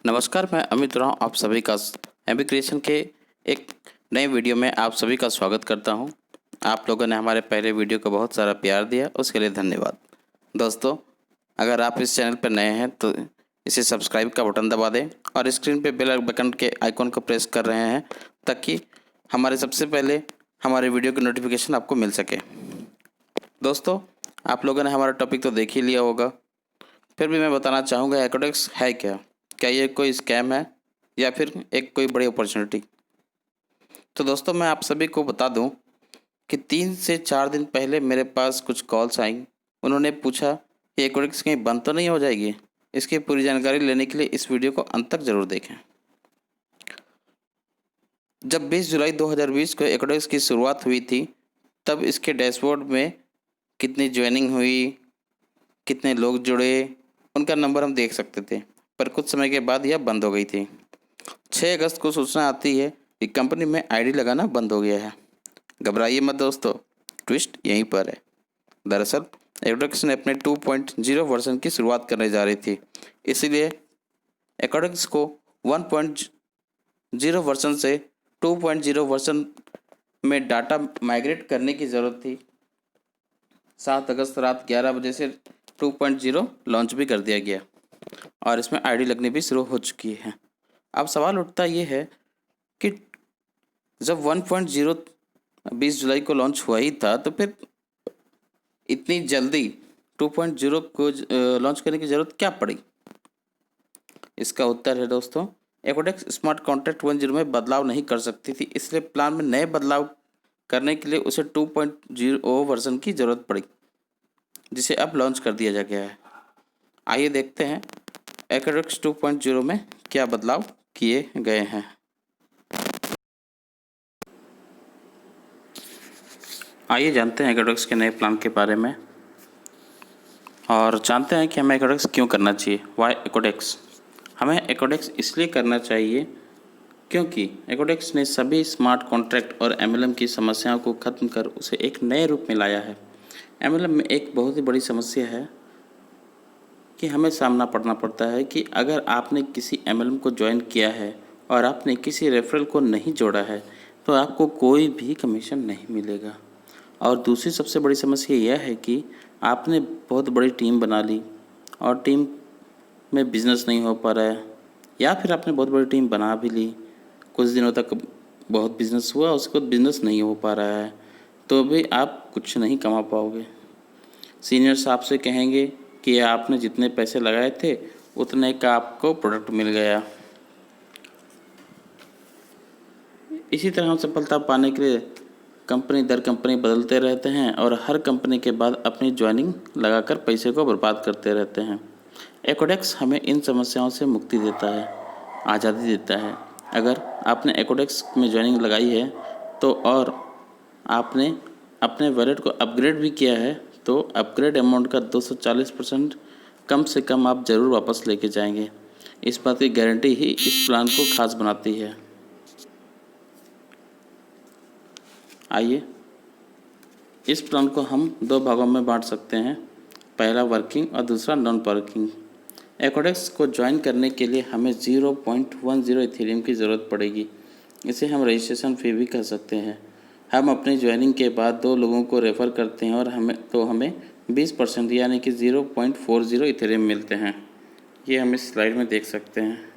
नमस्कार, मैं अमित राव आप सभी का एमबी क्रिएशन के एक नए वीडियो में आप सभी का स्वागत करता हूं। आप लोगों ने हमारे पहले वीडियो को बहुत सारा प्यार दिया, उसके लिए धन्यवाद। दोस्तों, अगर आप इस चैनल पर नए हैं तो इसे सब्सक्राइब का बटन दबा दें और स्क्रीन पे बेल बटन के आइकॉन को प्रेस कर रहे हैं ताकि हमारे सबसे पहले हमारे वीडियो की नोटिफिकेशन आपको मिल सके। दोस्तों, आप लोगों ने हमारा टॉपिक तो देख ही लिया होगा, फिर भी मैं बताना चाहूँगा एकोडेक्स है क्या। क्या ये कोई स्कैम है या फिर एक कोई बड़ी अपॉर्चुनिटी? तो दोस्तों, मैं आप सभी को बता दूं कि 3 से 4 दिन पहले मेरे पास कुछ कॉल्स आई। उन्होंने पूछा कि एकोडेक्स कहीं बंद तो नहीं हो जाएगी। इसकी पूरी जानकारी लेने के लिए इस वीडियो को अंत तक ज़रूर देखें। जब 20 जुलाई 2020 को एकोडेक्स की शुरुआत हुई थी, तब इसके डैशबोर्ड में कितनी ज्वाइनिंग हुई, कितने लोग जुड़े, उनका नंबर हम देख सकते थे। पर कुछ समय के बाद यह बंद हो गई थी। 6 अगस्त को सूचना आती है कि कंपनी में आईडी लगाना बंद हो गया है। घबराइए मत दोस्तों, ट्विस्ट यहीं पर है। दरअसल एकोडेक्स ने अपने 2.0 वर्जन की शुरुआत करने जा रही थी, इसीलिए एकोडेक्स को 1.0 वर्जन से 2.0 वर्जन में डाटा माइग्रेट करने की ज़रूरत थी। 7 अगस्त रात 11 बजे से 2.0 लॉन्च भी कर दिया गया और इसमें आईडी लगनी भी शुरू हो चुकी है। अब सवाल उठता ये है कि जब 1.0 20 जुलाई को लॉन्च हुआ ही था, तो फिर इतनी जल्दी 2.0 को लॉन्च करने की ज़रूरत क्या पड़ी? इसका उत्तर है दोस्तों, एकोडेक्स स्मार्ट कॉन्ट्रैक्ट 1.0 में बदलाव नहीं कर सकती थी, इसलिए प्लान में नए बदलाव करने के लिए उसे 2.0 वर्जन की ज़रूरत पड़ी, जिसे अब लॉन्च कर दिया जा गया है। आइए देखते हैं एकोडेक्स 2.0 में क्या बदलाव किए गए हैं। आइए जानते हैं एकोडेक्स के नए प्लान के बारे में और जानते हैं कि हमें एकोडेक्स क्यों करना चाहिए। वाई एकोडेक्स? हमें एकोडेक्स इसलिए करना चाहिए क्योंकि एकोडेक्स ने सभी स्मार्ट कॉन्ट्रैक्ट और एमएलएम की समस्याओं को ख़त्म कर उसे एक नए रूप में लाया है। एमएलएम में एक बहुत ही बड़ी समस्या है कि हमें सामना पड़ना पड़ता है कि अगर आपने किसी एमएलएम को ज्वाइन किया है और आपने किसी रेफरल को नहीं जोड़ा है तो आपको कोई भी कमीशन नहीं मिलेगा। और दूसरी सबसे बड़ी समस्या यह है कि आपने बहुत बड़ी टीम बना ली और टीम में बिज़नेस नहीं हो पा रहा है, या फिर आपने बहुत बड़ी टीम बना भी ली, कुछ दिनों तक बहुत बिज़नेस हुआ, उसके बाद बिज़नेस नहीं हो पा रहा है, तो भी आप कुछ नहीं कमा पाओगे। सीनियर्स आपसे कहेंगे कि आपने जितने पैसे लगाए थे उतने का आपको प्रोडक्ट मिल गया। इसी तरह हम सफलता पाने के लिए कंपनी दर कंपनी बदलते रहते हैं और हर कंपनी के बाद अपनी ज्वाइनिंग लगाकर पैसे को बर्बाद करते रहते हैं। एकोडेक्स हमें इन समस्याओं से मुक्ति देता है, आज़ादी देता है। अगर आपने एकोडेक्स में ज्वाइनिंग लगाई है तो और आपने अपने वॉलेट को अपग्रेड भी किया है तो अपग्रेड अमाउंट का 240% कम से कम आप ज़रूर वापस लेके जाएंगे। इस बात की गारंटी ही इस प्लान को खास बनाती है। आइए, इस प्लान को हम 2 भागों में बांट सकते हैं, पहला वर्किंग और दूसरा नॉन वर्किंग। एकोडेक्स को ज्वाइन करने के लिए हमें 0.10 इथेरियम की ज़रूरत पड़ेगी। इसे हम रजिस्ट्रेशन फ़ी भी कह सकते हैं। हम अपनी ज्वाइनिंग के बाद 2 लोगों को रेफ़र करते हैं और हमें 20% यानी कि 0.40 इथेरियम मिलते हैं। ये हम इस स्लाइड में देख सकते हैं।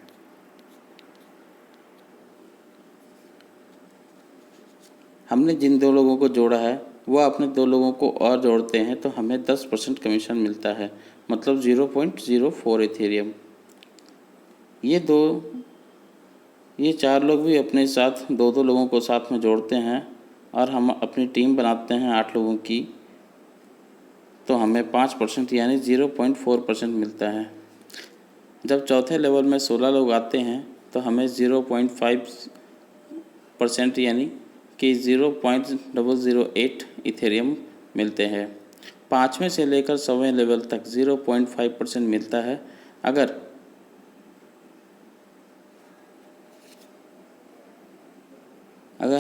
हमने जिन 2 लोगों को जोड़ा है वह अपने 2 लोगों को और जोड़ते हैं तो हमें 10% कमीशन मिलता है, मतलब 0.04 इथेरियम। ये 4 लोग भी अपने साथ 2-2 लोगों को साथ में जोड़ते हैं और हम अपनी टीम बनाते हैं 8 लोगों की, तो हमें 5% यानी 0.4% मिलता है। जब चौथे लेवल में 16 लोग आते हैं तो हमें 0.5% यानी कि 0.008 इथेरियम मिलते हैं। 5वें से लेकर 100वें लेवल तक 0.5% मिलता है। अगर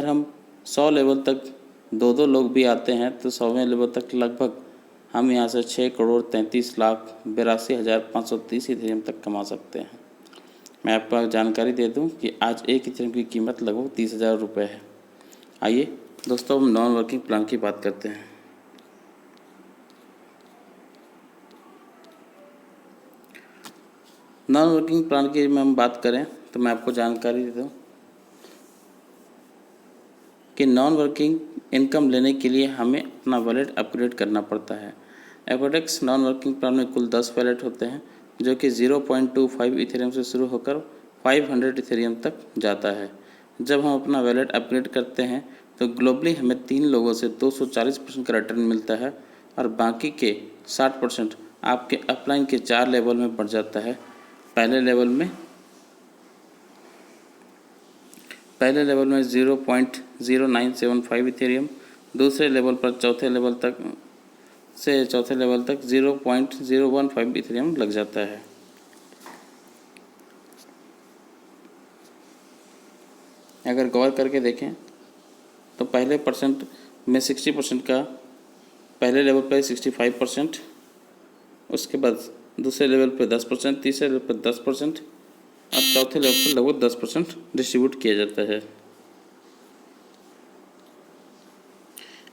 हम 100 लेवल तक 2-2 लोग भी आते हैं तो 100वें लेवल तक लगभग हम यहाँ से 6,33,82,530 इथेरियम तक कमा सकते हैं। मैं आपको जानकारी दे दूं कि आज एक इथेरियम की कीमत लगभग 30,000 रुपये है। आइए दोस्तों हम नॉन वर्किंग प्लान की बात करते हैं। नॉन वर्किंग प्लान की में हम बात करें तो मैं आपको जानकारी दे दूं कि नॉन वर्किंग इनकम लेने के लिए हमें अपना वॉलेट अपग्रेड करना पड़ता है। एकोडेक्स नॉन वर्किंग प्लान में कुल 10 वॉलेट होते हैं जो कि 0.25 इथेरियम से शुरू होकर 500 इथेरियम तक जाता है। जब हम अपना वॉलेट अपग्रेड करते हैं तो ग्लोबली हमें 3 लोगों से 240% का रिटर्न मिलता है और बाकी के 60% आपके अपलाइन के 4 लेवल में बढ़ जाता है। पहले लेवल में 0.0975 इथेरियम, दूसरे लेवल पर चौथे लेवल तक 0.015 इथेरियम लग जाता है। अगर गौर करके देखें तो पहले परसेंट में 60% का पहले लेवल पर 65%, उसके बाद दूसरे लेवल पर 10%, तीसरे लेवल पर 10% और चौथे लेवल पर लगभग 10% डिस्ट्रीब्यूट किया जाता है।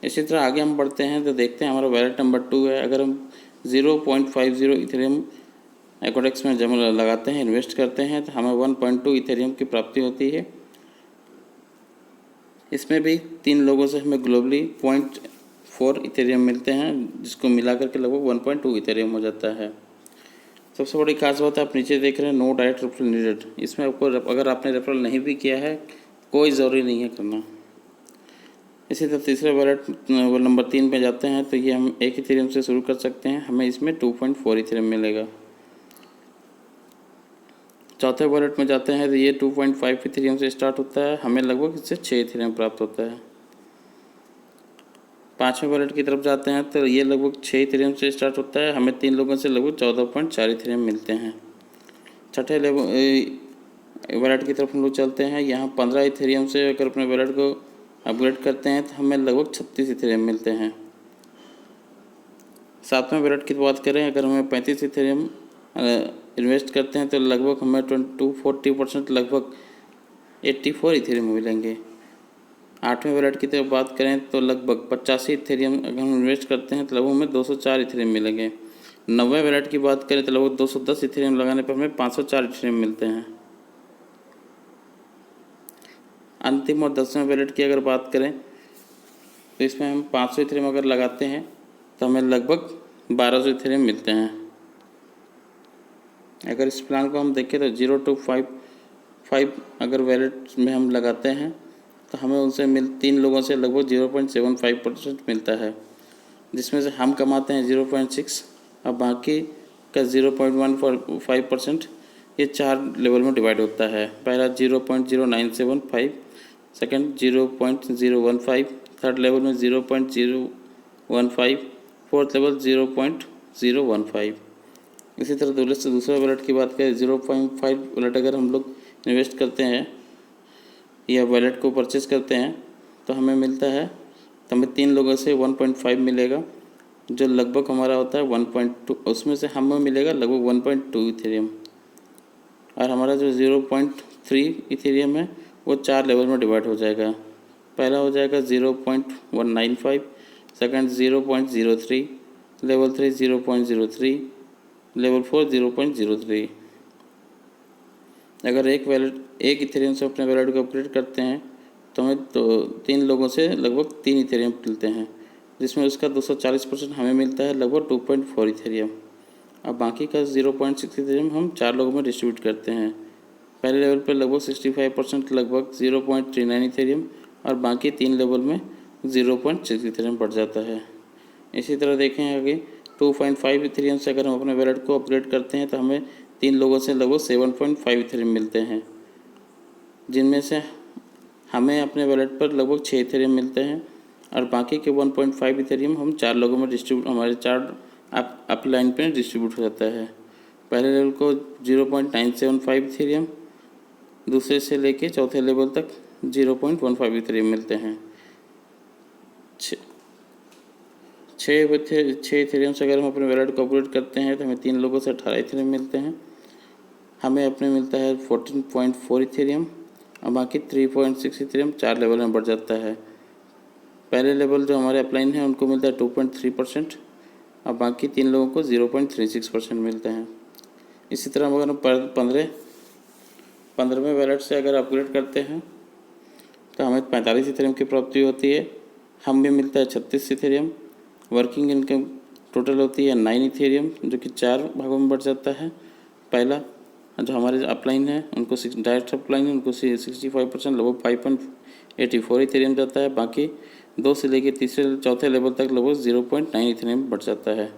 इसी तरह आगे हम बढ़ते हैं तो देखते हैं हमारा वॉलेट नंबर 2 है। अगर हम 0.50 इथेरियम एकोडेक्स में जमा लगाते हैं, इन्वेस्ट करते हैं तो हमें 1.2 इथेरियम की प्राप्ति होती है। इसमें भी 3 लोगों से हमें ग्लोबली 0.4 इथेरियम मिलते हैं, जिसको मिला करके लगभग 1.2 इथेरियम हो जाता है। सबसे बड़ी खास बात है आप नीचे देख रहे हैं नो डायरेक्ट रेफरल नीडेड। इसमें आपको अगर आपने रेफरल नहीं भी किया है कोई ज़रूरी नहीं है करना। इसी तरह तीसरे वॉलेट नंबर 3 पे जाते हैं तो ये हम 1 इथेरियम से शुरू कर सकते हैं, हमें इसमें 2.4 इथेरियम मिलेगा। चौथे वॉलेट में जाते हैं तो ये 2.5 इथेरियम से स्टार्ट होता है, हमें लगभग इससे 6 इथेरियम प्राप्त होता है। पाँचवें वॉलेट की तरफ जाते हैं तो ये लगभग 6 इथेरियम से स्टार्ट होता है, हमें 3 लोगों से लगभग 14.4 इथेरियम मिलते हैं। छठे वॉलेट की तरफ हम लोग चलते हैं, यहाँ 15 इथेरियम से अगर अपने वॉलेट को अपग्रेड करते हैं तो हमें लगभग 36 इथेरियम मिलते हैं। सातवें वॉलेट की बात करें, अगर हमें 35 इथेरियम इन्वेस्ट करते हैं तो लगभग हमें 40% लगभग 84 इथेरियम मिलेंगे। आठवें वॉलेट की तरफ बात करें तो लगभग 85 इथेरियम अगर हम इन्वेस्ट करते हैं तो लगभग हमें 204 इथेरियम मिलेंगे। 90वें वॉलेट की बात करें तो लगभग 210 इथेरियम लगाने पर हमें 504 इथेरियम मिलते हैं। अंतिम और 10वें वॉलेट की अगर बात करें तो इसमें हम 500 इथेरियम अगर लगाते हैं तो हमें लगभग 1200 इथेरियम मिलते हैं। अगर इस प्लान को हम देखें तो 0.25 अगर वॉलेट में हम लगाते हैं तो हमें उनसे 3 लोगों से लगभग 0.75% मिलता है, जिसमें से हम कमाते हैं 0.6 और बाकी का 0.15% ये 4 लेवल में डिवाइड होता है। पहला 0.0975, सेकंड 0.015, थर्ड लेवल में 0.015, फोर्थ लेवल 0.015। इसी तरह दूसरे वॉलेट की बात करें 0.5 वॉलेट अगर हम लोग इन्वेस्ट करते हैं या वॉलेट को परचेस करते हैं तो हमें मिलता है, तो हमें 3 लोगों से 1.5 मिलेगा, जो लगभग हमारा होता है 1.2, उसमें से हमें मिलेगा लगभग 1.2 इथेरियम। और हमारा जो 0.3 इथेरियम है वो 4 लेवल में डिवाइड हो जाएगा। पहला हो जाएगा 0.195, सेकंड 0.03, लेवल 3 0.03, लेवल 4 0.03। अगर एक इथेरियम से अपने वॉलेट को अपग्रेड करते हैं तो हमें 3 लोगों से लगभग 3 इथेरियम मिलते हैं, जिसमें उसका 240% हमें मिलता है लगभग 2.4 इथेरियम। अब बाकी का 0.6 इथेरियम हम 4 लोगों में डिस्ट्रीब्यूट करते हैं। पहले लेवल पर लगभग 65% लगभग 0.39 इथेरियम और बाकी 3 लेवल में 0.6 इथेरियम बढ़ जाता है। इसी तरह देखें आगे 2.5 इथेरियम से अगर हम अपने वॉलेट को अपग्रेड करते हैं तो हमें 3 लोगों से लगभग 7.5 इथेरियम मिलते हैं, जिनमें से हमें अपने वॉलेट पर लगभग 6 इथेरियम मिलते हैं और बाकी के 1.5 इथेरियम हम 4 लोगों में हमारे 4 अपलाइन पर डिस्ट्रीब्यूट हो जाता है। पहले लेवल को 0.975 इथेरियम, दूसरे से लेके चौथे लेवल तक 0.15 इथेरियम मिलते हैं। 6 इथेरियम से अगर हम अपने वॉलेट को अपग्रेड करते हैं तो हमें 3 लोगों से 18 इथेरियम मिलते हैं। हमें अपने मिलता है 14.4 इथेरियम और बाकी 3.6 इथेरियम 4 लेवल में बढ़ जाता है। पहले लेवल जो हमारे अपलाइन है उनको मिलता है 2.3% और बाकी 3 लोगों को 0.36% मिलते हैं। इसी तरह हम अगर 15वें वैलेट से अगर अपग्रेड करते हैं तो हमें 45 इथेरियम की प्राप्ति होती है। हमें मिलता है 36 इथेरियम। वर्किंग इनकम टोटल होती है 9 इथेरियम, जो कि 4 भागों में बढ़ जाता है। पहला जो हमारे अपलाइन है उनको डायरेक्ट अपलाइन है उनको 65%, लगभग 5.84 इथेरियम जाता है। बाकी 2 से लेकर तीसरे चौथे लेवल तक लगभग 0.9 इथेरियम बढ़ जाता है।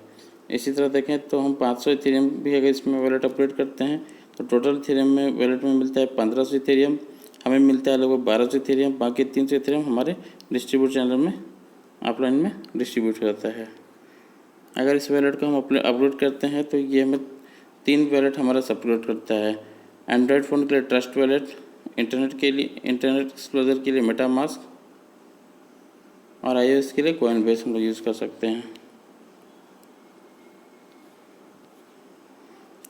इसी तरह देखें तो हम 500 इथेरियम भी अगर इसमें वैलेट अपग्रेड करते हैं तो टोटल इथेरियम में वैलेट में मिलता है 1500 इथेरियम। हमें मिलता है लगभग 1200 इथेरियम। बाकी 300 इथेरियम हमारे डिस्ट्रीब्यूट चैनल में अपलाइन में डिस्ट्रीब्यूट हो जाता है। अगर इस वैलेट को हम अपलोड करते हैं तो ये हमें 3 वैलेट हमारा सपोर्ट करता है। एंड्रॉयड फ़ोन के लिए ट्रस्ट वैलेट, इंटरनेट एक्सप्लोरर के लिए मेटामास्क और iOS के लिए कॉइनबेस हम लोग यूज़ कर सकते हैं।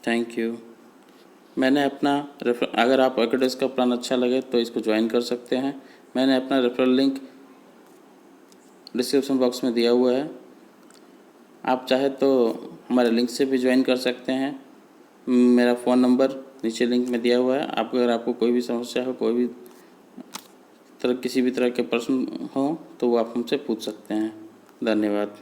Thank you. मैंने अपना अगर आप एक्वाडेक्स का प्लान अच्छा लगे तो इसको ज्वाइन कर सकते हैं। मैंने अपना रेफरल लिंक डिस्क्रिप्शन बॉक्स में दिया हुआ है। आप चाहे तो हमारे लिंक से भी ज्वाइन कर सकते हैं। मेरा फ़ोन नंबर नीचे लिंक में दिया हुआ है। अगर आपको कोई भी समस्या हो, कोई भी किसी भी तरह के प्रश्न हो तो वो आप हमसे पूछ सकते हैं। धन्यवाद।